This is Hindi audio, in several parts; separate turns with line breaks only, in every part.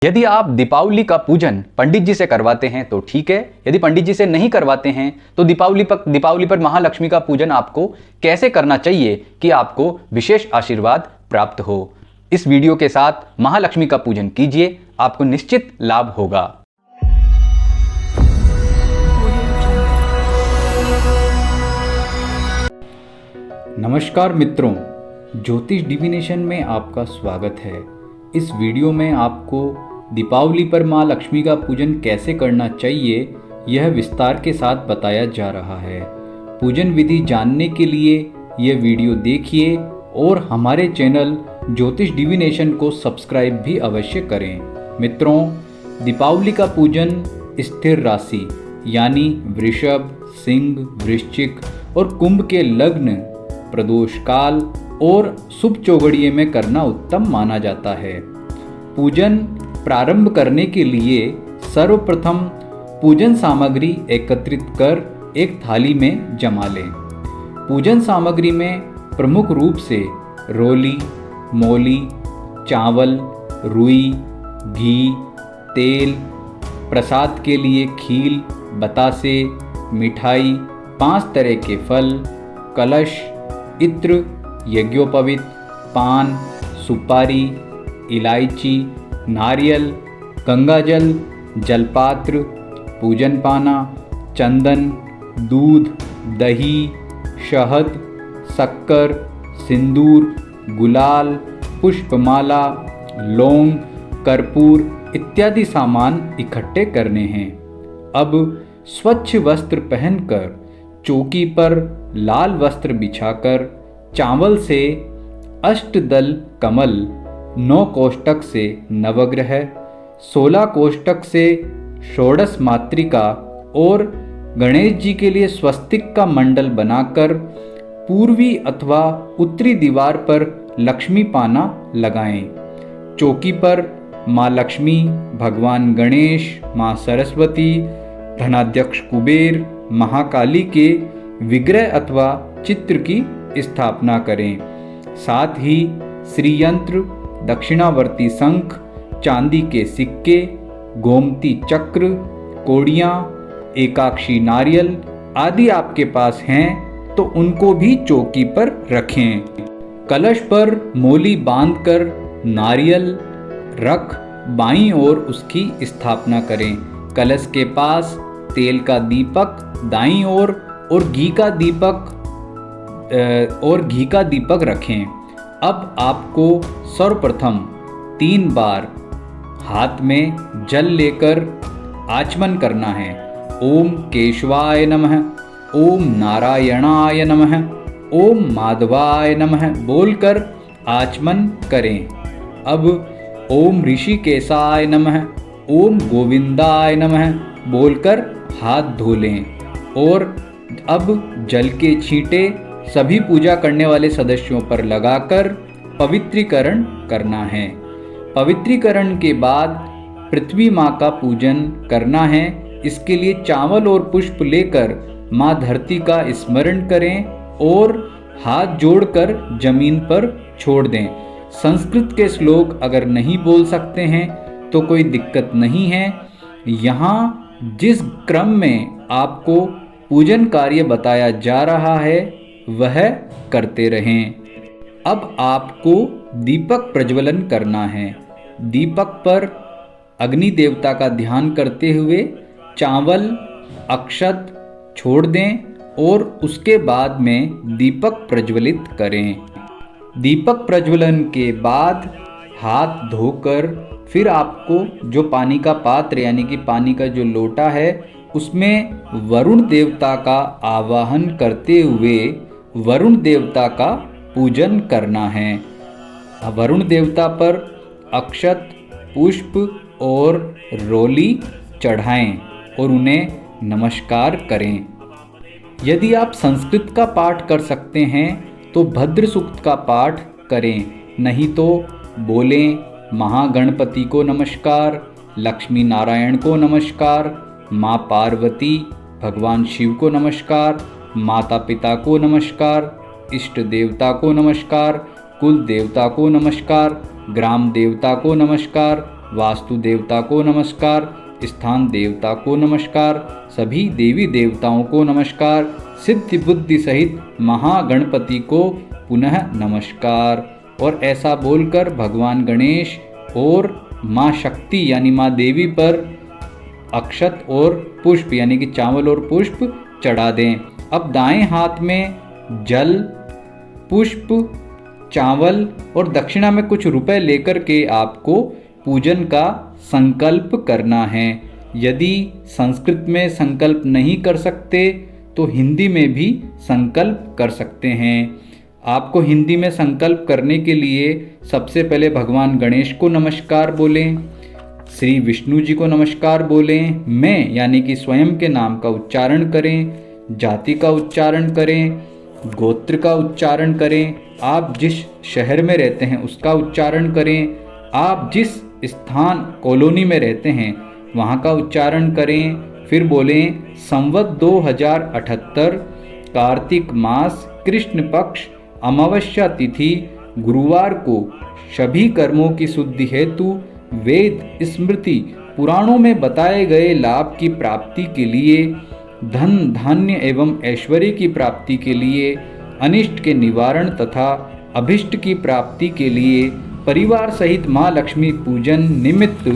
यदि आप दीपावली का पूजन पंडित जी से करवाते हैं तो ठीक है, यदि पंडित जी से नहीं करवाते हैं तो दीपावली पर महालक्ष्मी का पूजन आपको कैसे करना चाहिए कि आपको विशेष आशीर्वाद प्राप्त हो। इस वीडियो के साथ महालक्ष्मी का पूजन कीजिए, आपको निश्चित लाभ होगा। नमस्कार मित्रों, ज्योतिष डिविनेशन में आपका स्वागत है। इस वीडियो में आपको दीपावली पर माँ लक्ष्मी का पूजन कैसे करना चाहिए यह विस्तार के साथ बताया जा रहा है। पूजन विधि जानने के लिए यह वीडियो देखिए और हमारे चैनल ज्योतिष डिविनेशन को सब्सक्राइब भी अवश्य करें। मित्रों, दीपावली का पूजन स्थिर राशि यानी वृषभ, सिंह, वृश्चिक और कुंभ के लग्न, प्रदोष काल और शुभ चौघड़िए में करना उत्तम माना जाता है। पूजन प्रारंभ करने के लिए सर्वप्रथम पूजन सामग्री एकत्रित कर एक थाली में जमा लें। पूजन सामग्री में प्रमुख रूप से रोली, मौली, चावल, रुई, घी, तेल, प्रसाद के लिए खील, बतासे, मिठाई, 5 तरह के फल, कलश, इत्र, यज्ञोपवीत, पान, सुपारी, इलायची, नारियल, गंगाजल, जलपात्र, पूजन पाना, चंदन, दूध, दही, शहद, शक्कर, सिंदूर, गुलाल, पुष्पमाला, लौंग, कर्पूर इत्यादि सामान इकट्ठे करने हैं। अब स्वच्छ वस्त्र पहनकर चौकी पर लाल वस्त्र बिछाकर चावल से अष्टदल कमल, 9 कोष्टक से नवग्रह, 16 कोष्टक से षोडश मातृका और गणेश जी के लिए स्वस्तिक का मंडल बनाकर पूर्वी अथवा उत्तरी दीवार पर लक्ष्मी पाना लगाएं। चौकी पर माँ लक्ष्मी, भगवान गणेश, माँ सरस्वती, धनाध्यक्ष कुबेर, महाकाली के विग्रह अथवा चित्र की स्थापना करें। साथ ही श्रीयंत्र, दक्षिणावर्ती शंख, चांदी के सिक्के, गोमती चक्र, कोड़ियाँ, एकाक्षी नारियल आदि आपके पास हैं तो उनको भी चौकी पर रखें। कलश पर मौली बांधकर नारियल रख बाईं ओर उसकी स्थापना करें। कलश के पास तेल का दीपक दाईं ओर और घी का दीपक रखें। अब आपको सर्वप्रथम 3 बार हाथ में जल लेकर आचमन करना है। ओम केशवाय नमः, ओम नारायणाय नमः, ओम माधवाय नमः बोलकर आचमन करें। अब ओम ऋषिकेशाय नमः, ओम गोविंदाय नमः बोलकर हाथ धो लें और अब जल के छींटे सभी पूजा करने वाले सदस्यों पर लगाकर पवित्रीकरण करना है। पवित्रीकरण के बाद पृथ्वी माँ का पूजन करना है। इसके लिए चावल और पुष्प लेकर माँ धरती का स्मरण करें और हाथ जोड़कर जमीन पर छोड़ दें। संस्कृत के श्लोक अगर नहीं बोल सकते हैं तो कोई दिक्कत नहीं है। यहाँ जिस क्रम में आपको पूजन कार्य बताया जा रहा है वह करते रहें। अब आपको दीपक प्रज्वलन करना है। दीपक पर अग्नि देवता का ध्यान करते हुए चावल, अक्षत छोड़ दें और उसके बाद में दीपक प्रज्वलित करें। दीपक प्रज्वलन के बाद हाथ धोकर फिर आपको जो पानी का पात्र यानी कि पानी का जो लोटा है उसमें वरुण देवता का आवाहन करते हुए वरुण देवता का पूजन करना है। वरुण देवता पर अक्षत, पुष्प और रोली चढ़ाएं और उन्हें नमस्कार करें। यदि आप संस्कृत का पाठ कर सकते हैं तो भद्र सूक्त का पाठ करें, नहीं तो बोलें महागणपति को नमस्कार, लक्ष्मी नारायण को नमस्कार, माँ पार्वती, भगवान शिव को नमस्कार, माता पिता को नमस्कार, इष्ट देवता को नमस्कार, कुल देवता को नमस्कार, ग्राम देवता को नमस्कार, वास्तु देवता को नमस्कार, स्थान देवता को नमस्कार, सभी देवी देवताओं को नमस्कार, सिद्धि बुद्धि सहित महागणपति को पुनः नमस्कार। और ऐसा बोलकर भगवान गणेश और माँ शक्ति यानी माँ देवी पर अक्षत और पुष्प यानी कि चावल और पुष्प चढ़ा दें। अब दाएं हाथ में जल, पुष्प, चावल और दक्षिणा में कुछ रुपए लेकर के आपको पूजन का संकल्प करना है। यदि संस्कृत में संकल्प नहीं कर सकते तो हिंदी में भी संकल्प कर सकते हैं। आपको हिंदी में संकल्प करने के लिए सबसे पहले भगवान गणेश को नमस्कार बोलें, श्री विष्णु जी को नमस्कार बोलें, मैं यानी कि स्वयं के नाम का उच्चारण करें, जाति का उच्चारण करें, गोत्र का उच्चारण करें, आप जिस शहर में रहते हैं उसका उच्चारण करें, आप जिस स्थान कॉलोनी में रहते हैं वहाँ का उच्चारण करें। फिर बोलें संवत 2078 कार्तिक मास कृष्ण पक्ष अमावस्या तिथि गुरुवार को सभी कर्मों की शुद्धि हेतु वेद स्मृति पुराणों में बताए गए लाभ की प्राप्ति के लिए, धन धान्य एवं ऐश्वर्य की प्राप्ति के लिए, अनिष्ट के निवारण तथा अभिष्ट की प्राप्ति के लिए परिवार सहित माँ लक्ष्मी पूजन निमित्त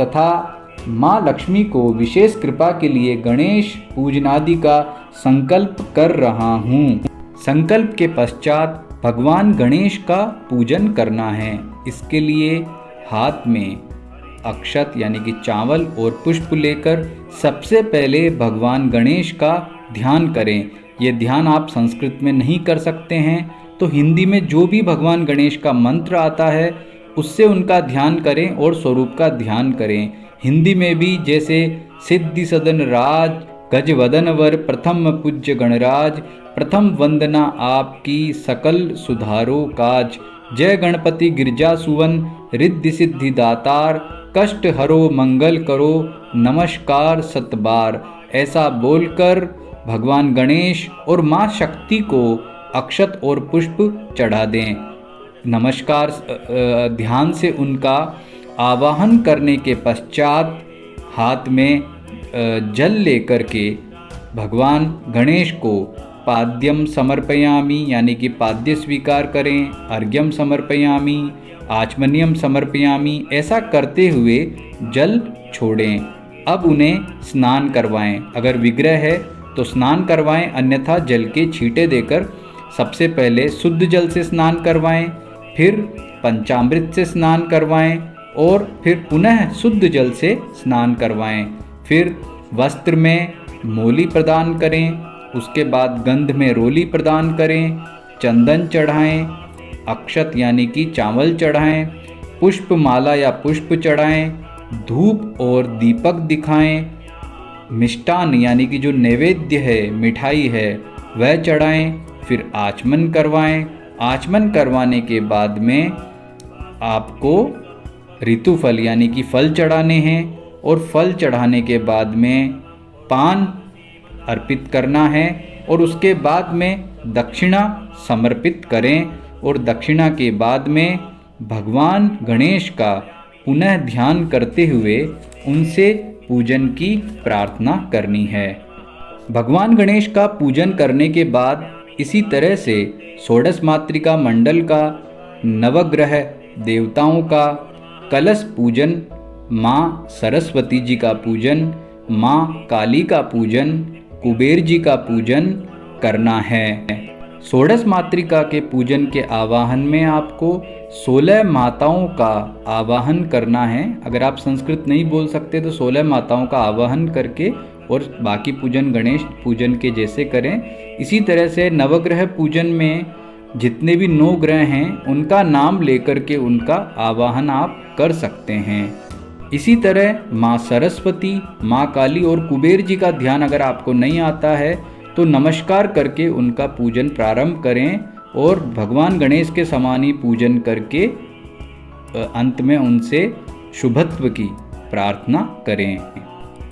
तथा माँ लक्ष्मी को विशेष कृपा के लिए गणेश पूजनादि का संकल्प कर रहा हूँ। संकल्प के पश्चात भगवान गणेश का पूजन करना है। इसके लिए हाथ में अक्षत यानी कि चावल और पुष्प लेकर सबसे पहले भगवान गणेश का ध्यान करें। ये ध्यान आप संस्कृत में नहीं कर सकते हैं तो हिंदी में जो भी भगवान गणेश का मंत्र आता है उससे उनका ध्यान करें और स्वरूप का ध्यान करें। हिंदी में भी जैसे सिद्धि सदन राज गजवदन वर प्रथम पूज्य गणराज, प्रथम वंदना आपकी सकल सुधारो काज, जय गणपति गिरजा सुवन रिद्धि सिद्धि दातार, कष्ट हरो मंगल करो नमस्कार सतबार, ऐसा बोलकर भगवान गणेश और माँ शक्ति को अक्षत और पुष्प चढ़ा दें। नमस्कार ध्यान से उनका आवाहन करने के पश्चात हाथ में जल लेकर के भगवान गणेश को पाद्यम समर्पयामि यानी कि पाद्य स्वीकार करें, अर्घ्यम समर्पयामि, आचमनियम समर्पयामि, ऐसा करते हुए जल छोड़ें। अब उन्हें स्नान करवाएं। अगर विग्रह है तो स्नान करवाएं, अन्यथा जल के छींटे देकर सबसे पहले शुद्ध जल से स्नान करवाएं, फिर पंचामृत से स्नान करवाएं और फिर पुनः शुद्ध जल से स्नान करवाएं। फिर वस्त्र में मोली प्रदान करें, उसके बाद गंध में रोली प्रदान करें, चंदन चढ़ाएं, अक्षत यानी कि चावल चढ़ाएं, पुष्प माला या पुष्प चढ़ाएं, धूप और दीपक दिखाएं, मिष्टान यानी कि जो नैवेद्य है मिठाई है वह चढ़ाएं, फिर आचमन करवाएं। आचमन करवाने के बाद में आपको ऋतुफल यानी कि फल चढ़ाने हैं और फल चढ़ाने के बाद में पान अर्पित करना है और उसके बाद में दक्षिणा समर्पित करें और दक्षिणा के बाद में भगवान गणेश का पुनः ध्यान करते हुए उनसे पूजन की प्रार्थना करनी है। भगवान गणेश का पूजन करने के बाद इसी तरह से षोडश मातृका मंडल का, नवग्रह देवताओं का, कलश पूजन, माँ सरस्वती जी का पूजन, माँ काली का पूजन, कुबेर जी का पूजन करना है। षोडश मातृका के पूजन के आवाहन में आपको 16 माताओं का आवाहन करना है। अगर आप संस्कृत नहीं बोल सकते तो 16 माताओं का आवाहन करके और बाकी पूजन गणेश पूजन के जैसे करें। इसी तरह से नवग्रह पूजन में जितने भी 9 ग्रह हैं उनका नाम लेकर के उनका आवाहन आप कर सकते हैं। इसी तरह माँ सरस्वती, माँ काली और कुबेर जी का ध्यान अगर आपको नहीं आता है तो नमस्कार करके उनका पूजन प्रारंभ करें और भगवान गणेश के समान ही पूजन करके अंत में उनसे शुभत्व की प्रार्थना करें।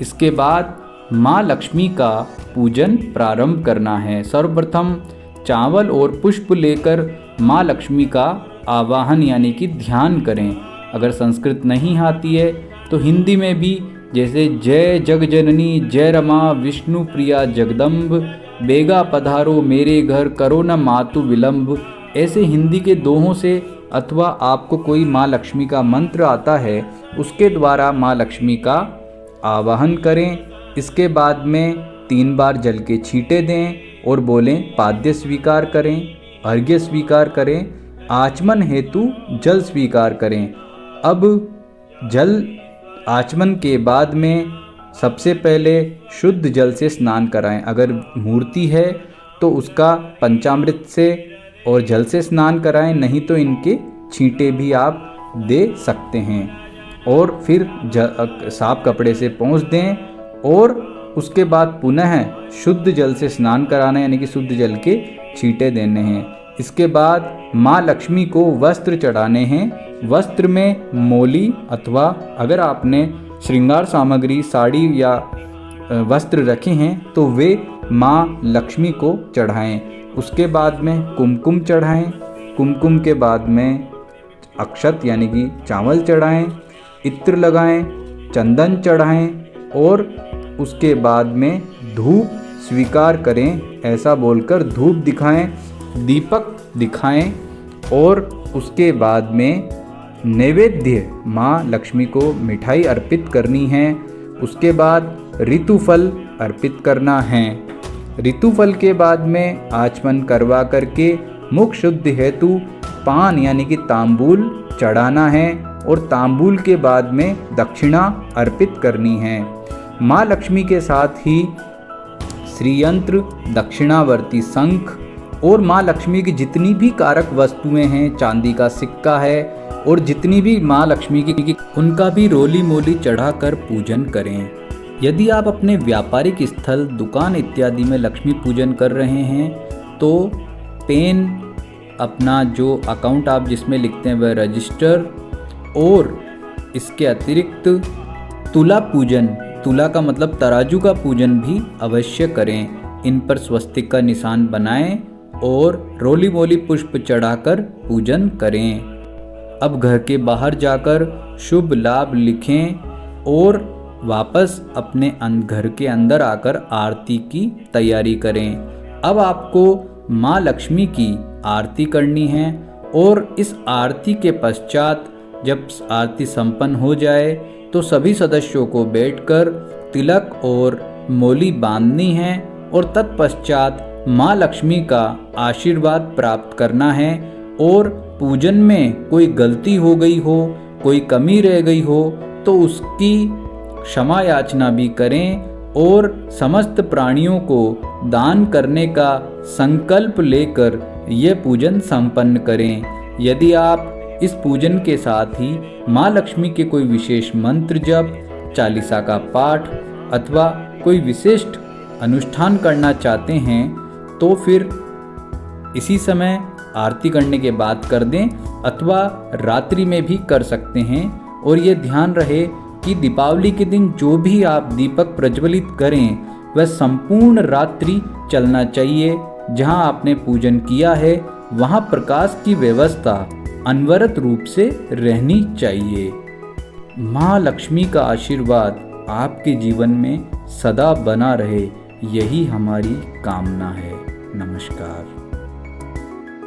इसके बाद माँ लक्ष्मी का पूजन प्रारंभ करना है। सर्वप्रथम चावल और पुष्प लेकर माँ लक्ष्मी का आवाहन यानी कि ध्यान करें। अगर संस्कृत नहीं आती है तो हिंदी में भी, जैसे जय जग जननी जय रमा विष्णु प्रिया जगदम्ब, बेगा पधारो मेरे घर करो न मातु विलंब, ऐसे हिंदी के दोहों से अथवा आपको कोई माँ लक्ष्मी का मंत्र आता है उसके द्वारा माँ लक्ष्मी का आवाहन करें। इसके बाद में 3 बार जल के छींटे दें और बोलें पाद्य स्वीकार करें, अर्घ्य स्वीकार करें, आचमन हेतु जल स्वीकार करें। अब जल आचमन के बाद में सबसे पहले शुद्ध जल से स्नान कराएं। अगर मूर्ति है तो उसका पंचामृत से और जल से स्नान कराएं, नहीं तो इनके छींटे भी आप दे सकते हैं। और फिर साफ कपड़े से पोंछ दें और उसके बाद पुनः शुद्ध जल से स्नान कराना, यानी कि शुद्ध जल के छींटे देने हैं। इसके बाद माँ लक्ष्मी को वस्त्र चढ़ाने हैं। वस्त्र में मोली अथवा अगर आपने श्रृंगार सामग्री साड़ी या वस्त्र रखे हैं तो वे माँ लक्ष्मी को चढ़ाएं। उसके बाद में कुमकुम चढ़ाएं। कुमकुम के बाद में अक्षत यानी कि चावल चढ़ाएं, इत्र लगाएं, चंदन चढ़ाएं और उसके बाद में धूप स्वीकार करें। ऐसा बोलकर धूप दिखाएं, दीपक दिखाएं और उसके बाद में नैवेद्य माँ लक्ष्मी को मिठाई अर्पित करनी है। उसके बाद ऋतुफल अर्पित करना है। ऋतुफल के बाद में आचमन करवा करके मुख शुद्धि हेतु पान यानी कि तांबूल चढ़ाना है और तांबूल के बाद में दक्षिणा अर्पित करनी है। माँ लक्ष्मी के साथ ही श्रीयंत्र, दक्षिणावर्ती शंख और माँ लक्ष्मी की जितनी भी कारक वस्तुएं हैं, चांदी का सिक्का है और जितनी भी माँ लक्ष्मी की उनका भी रोली मोली चढ़ाकर पूजन करें। यदि आप अपने व्यापारिक स्थल, दुकान इत्यादि में लक्ष्मी पूजन कर रहे हैं तो पेन, अपना जो अकाउंट आप जिसमें लिखते हैं वह रजिस्टर और इसके अतिरिक्त तुला पूजन, तुला का मतलब तराजू का पूजन भी अवश्य करें। इन पर स्वस्तिक का निशान बनाएं और रोली मोली पुष्प चढ़ाकर पूजन करें। अब घर के बाहर जाकर शुभ लाभ लिखें और वापस अपने घर के अंदर आकर आरती की तैयारी करें। अब आपको माँ लक्ष्मी की आरती करनी है और इस आरती के पश्चात जब आरती संपन्न हो जाए तो सभी सदस्यों को बैठकर तिलक और मोली बांधनी है और तत्पश्चात माँ लक्ष्मी का आशीर्वाद प्राप्त करना है। और पूजन में कोई गलती हो गई हो, कोई कमी रह गई हो तो उसकी क्षमा याचना भी करें और समस्त प्राणियों को दान करने का संकल्प लेकर यह पूजन संपन्न करें। यदि आप इस पूजन के साथ ही माँ लक्ष्मी के कोई विशेष मंत्र जप, चालीसा का पाठ अथवा कोई विशिष्ट अनुष्ठान करना चाहते हैं तो फिर इसी समय आरती करने के बाद कर दें अथवा रात्रि में भी कर सकते हैं। और ये ध्यान रहे कि दीपावली के दिन जो भी आप दीपक प्रज्वलित करें वह संपूर्ण रात्रि चलना चाहिए। जहां आपने पूजन किया है वहां प्रकाश की व्यवस्था अनवरत रूप से रहनी चाहिए। माँ लक्ष्मी का आशीर्वाद आपके जीवन में सदा बना रहे, यही हमारी कामना है। नमस्कार।